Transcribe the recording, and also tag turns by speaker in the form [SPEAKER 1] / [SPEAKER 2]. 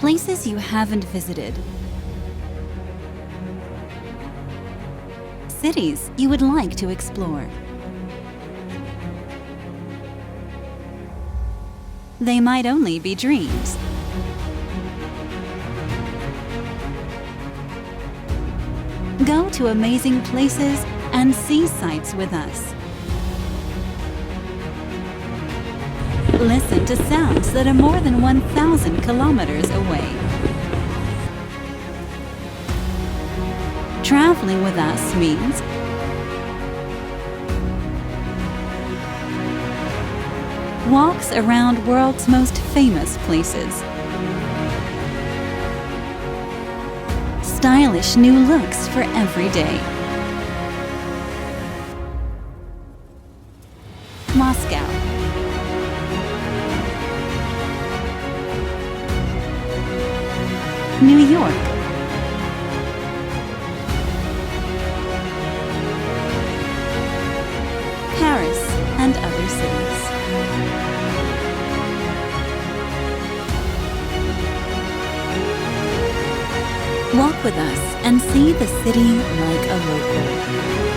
[SPEAKER 1] Places you haven't visited. Cities you would like to explore. They might only be dreams. Go to amazing places and see sights with us. Listen to sounds that are more than 1,000 kilometers away. Traveling with us means walks around world's most famous places. Stylish new looks for every day. Moscow. New York. Paris and other cities. Walk with us and see the city like a local.